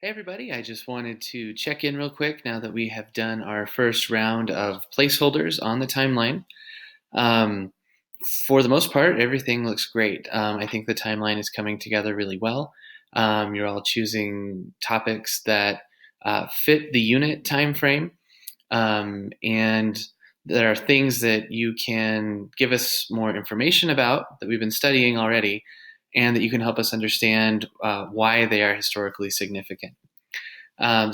Hey everybody, I just wanted to check in real quick now that we have done our first round of placeholders on the timeline. Um, for the most part, everything looks great. I think the timeline is coming together really well. You're all choosing topics that fit the unit time frame, and there are things that you can give us more information about that we've been studying already, and that you can help us understand why they are historically significant.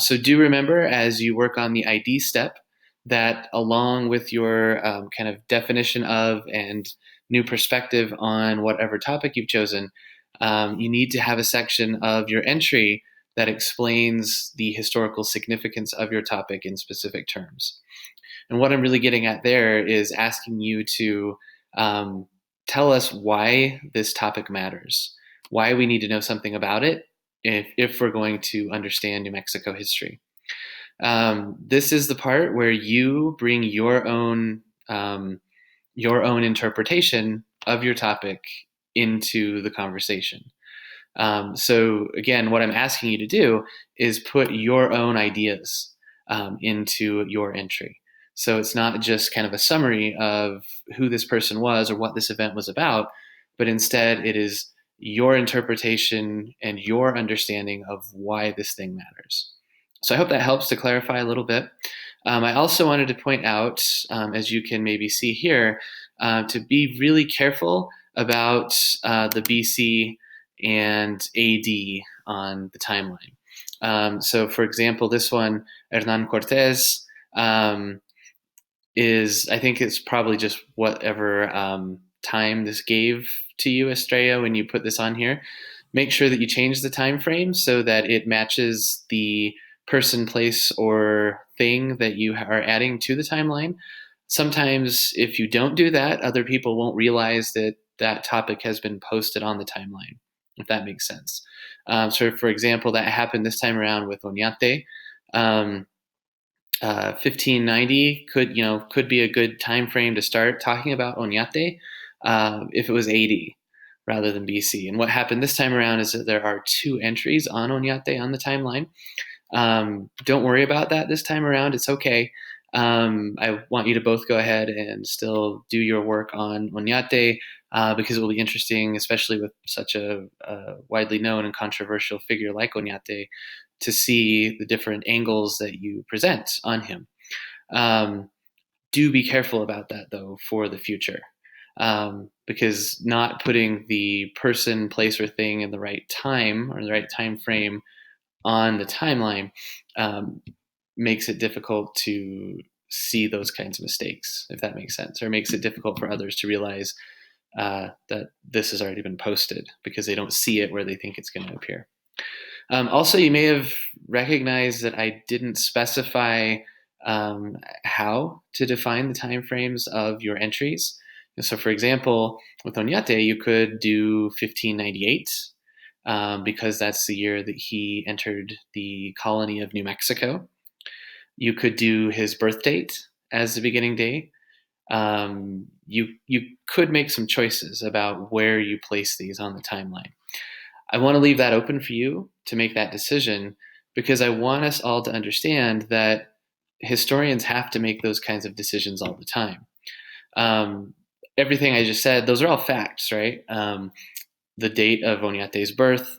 So do remember as you work on the ID step that along with your kind of definition of and new perspective on whatever topic you've chosen, you need to have a section of your entry that explains the historical significance of your topic in specific terms. And what I'm really getting at there is asking you to tell us why this topic matters, why we need to know something about it if we're going to understand New Mexico history. This is the part where you bring your own interpretation of your topic into the conversation. So again, what I'm asking you to do is put your own ideas into your entry. So it's not just kind of a summary of who this person was or what this event was about, but instead it is your interpretation and your understanding of why this thing matters. So I hope that helps to clarify a little bit. I also wanted to point out, as you can maybe see here, to be really careful about the BC and AD on the timeline. So, for example, this one, Hernan Cortez, I think it's probably just whatever time this gave to you, Estrella, when you put this on here. Make sure that you change the time frame so that it matches the person, place, or thing that you are adding to the timeline. Sometimes, if you don't do that, other people won't realize that that topic has been posted on the timeline, if that makes sense. So, for example, that happened this time around with Oñate. 1590 could be a good time frame to start talking about Oñate if it was AD rather than BC. And what happened this time around is that there are two entries on Oñate on the timeline. Don't worry about that this time around. It's okay. I want you to both go ahead and still do your work on Oñate because it will be interesting, especially with such a widely known and controversial figure like Oñate, to see the different angles that you present on him. Do be careful about that, though, for the future. Because not putting the person, place, or thing in the right time or the right time frame on the timeline makes it difficult to see those kinds of mistakes, if that makes sense, or makes it difficult for others to realize that this has already been posted because they don't see it where they think it's going to appear. Also, you may have recognized that I didn't specify how to define the timeframes of your entries. So, for example, with Oñate, you could do 1598 because that's the year that he entered the colony of New Mexico. You could do his birth date as the beginning date. You could make some choices about where you place these on the timeline. I want to leave that open for you to make that decision because I want us all to understand that historians have to make those kinds of decisions all the time. Everything I just said, those are all facts, right? The date of Oñate's birth,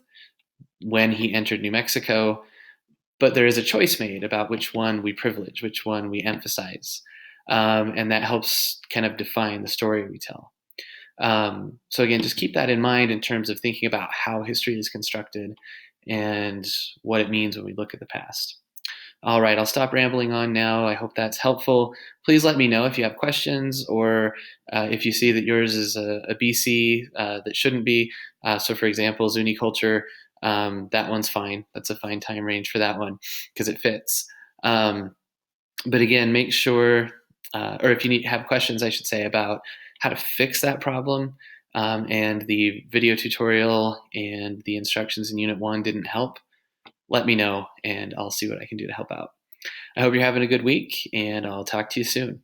when he entered New Mexico, but there is a choice made about which one we privilege, which one we emphasize. And that helps kind of define the story we tell. So again, just keep that in mind in terms of thinking about how history is constructed and what it means when we look at the past. All right, I'll stop rambling on now. I hope that's helpful. Please let me know if you have questions or if you see that yours is a BC that shouldn't be. So for example, Zuni culture, that one's fine. That's a fine time range for that one because it fits. But again, make sure, or if you have questions, I should say, about how to fix that problem, and the video tutorial and the instructions in Unit 1 didn't help, let me know and I'll see what I can do to help out. I hope you're having a good week and I'll talk to you soon.